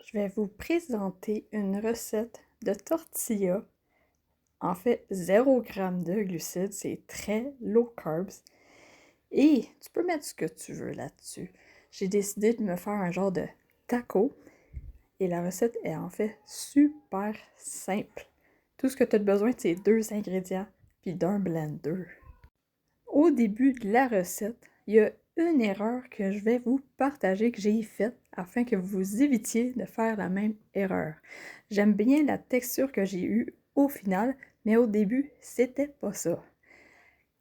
je vais vous présenter une recette de tortilla. En fait, 0 g de glucides, c'est très low carbs. Et tu peux mettre ce que tu veux là-dessus. J'ai décidé de me faire un genre de taco. Et la recette est en fait super simple. Tout ce que tu as besoin, c'est 2 ingrédients puis d'un blender. Au début de la recette, il y a une erreur que je vais vous partager que j'ai faite afin que vous évitiez de faire la même erreur. J'aime bien la texture que j'ai eue au final, mais au début, c'était pas ça.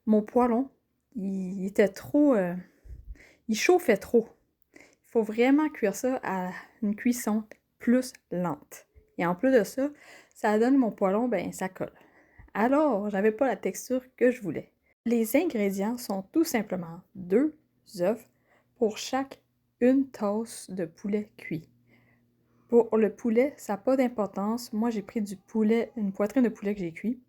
Mon poêlon, il était trop... il chauffait trop. Il faut vraiment cuire ça à une cuisson plus lente. Et en plus de ça, ça donne mon poêlon, ben ça colle. Alors, j'avais pas la texture que je voulais. Les ingrédients sont tout simplement 2 œufs pour chaque une tasse de poulet cuit. Pour le poulet, ça n'a pas d'importance. Moi, j'ai pris du poulet, une poitrine de poulet que j'ai cuit.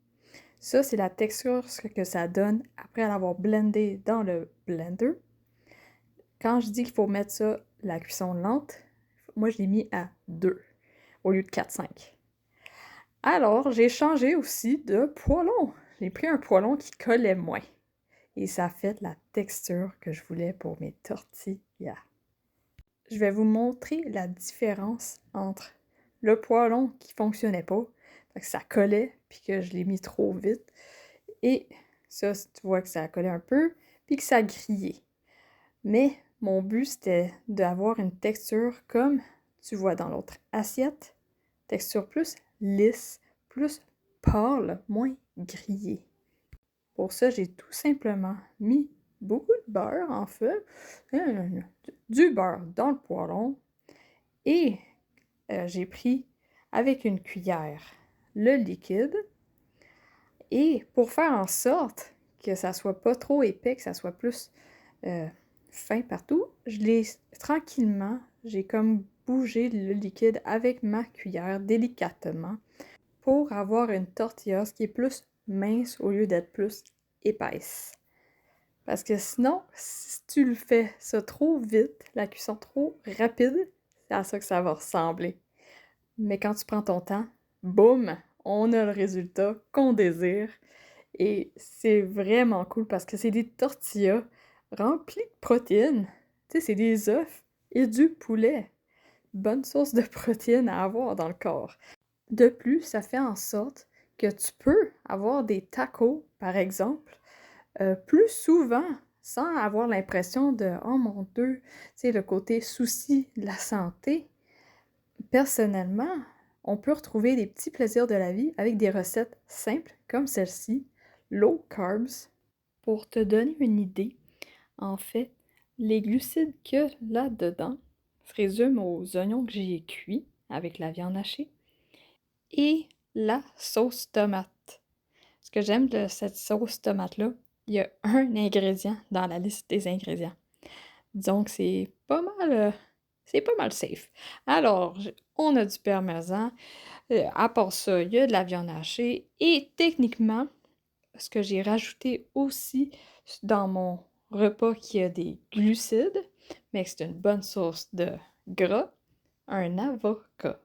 Ça, c'est la texture que ça donne après l'avoir blendé dans le blender. Quand je dis qu'il faut mettre ça, la cuisson lente, moi, je l'ai mis à 2 au lieu de 4-5. Alors, j'ai changé aussi de poêlon. J'ai pris un poêlon qui collait moins. Et ça fait la texture que je voulais pour mes tortillas. Je vais vous montrer la différence entre le poêlon qui fonctionnait pas, que ça collait, puis que je l'ai mis trop vite, et ça, tu vois que ça collait un peu, puis que ça grillait. Mais mon but, c'était d'avoir une texture comme tu vois dans l'autre assiette, texture plus lisse, plus pâle, moins grillée. Pour ça, j'ai tout simplement mis beaucoup de beurre, en fait, du beurre dans le poêlon, et j'ai pris avec une cuillère le liquide, et pour faire en sorte que ça soit pas trop épais, que ça soit plus fin partout, je l'ai tranquillement, j'ai comme bougé le liquide avec ma cuillère délicatement pour avoir une tortilla qui est plus mince au lieu d'être plus épaisse. Parce que sinon, si tu le fais ça trop vite, la cuisson trop rapide, c'est à ça que ça va ressembler. Mais quand tu prends ton temps, boum, on a le résultat qu'on désire. Et c'est vraiment cool parce que c'est des tortillas remplies de protéines. Tu sais, c'est des œufs et du poulet. Bonne source de protéines à avoir dans le corps. De plus, ça fait en sorte que tu peux avoir des tacos, par exemple, plus souvent, sans avoir l'impression de «Oh mon Dieu», tu sais, le côté souci de la santé. Personnellement, on peut retrouver des petits plaisirs de la vie avec des recettes simples comme celle-ci, low carbs. Pour te donner une idée, en fait, les glucides qu'il y a là-dedans se résument aux oignons que j'ai cuits avec la viande hachée et la sauce tomate. Ce que j'aime de cette sauce tomate-là, il y a un ingrédient dans la liste des ingrédients. Disons que c'est pas mal safe. Alors, on a du parmesan. À part ça, il y a de la viande hachée. Et techniquement, ce que j'ai rajouté aussi dans mon repas qui a des glucides, mais que c'est une bonne source de gras, un avocat.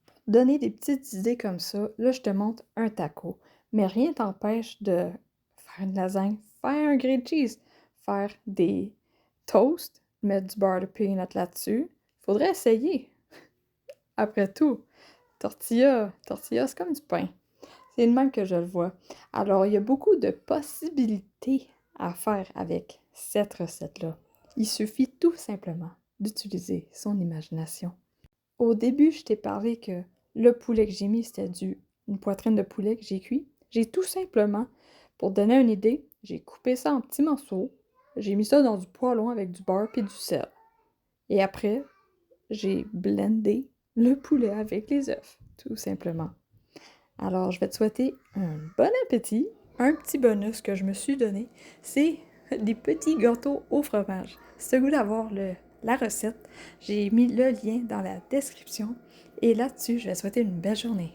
Pour te donner des petites idées comme ça, là, je te montre un taco. Mais rien t'empêche de faire une lasagne, faire un grilled cheese, faire des toasts, mettre du beurre de peanut là-dessus. Faudrait essayer. Après tout, tortilla, c'est comme du pain. C'est le même que je le vois. Alors, il y a beaucoup de possibilités à faire avec cette recette-là. Il suffit tout simplement d'utiliser son imagination. Au début, je t'ai parlé que le poulet que j'ai mis, c'était une poitrine de poulet que j'ai cuit. J'ai tout simplement, pour te donner une idée, j'ai coupé ça en petits morceaux. J'ai mis ça dans du poêlon avec du beurre et du sel. Et après, j'ai blendé le poulet avec les œufs, tout simplement. Alors, je vais te souhaiter un bon appétit. Un petit bonus que je me suis donné, c'est des petits gâteaux au fromage. Si tu as le goût d'avoir la recette, j'ai mis le lien dans la description. Et là-dessus, je vais te souhaiter une belle journée.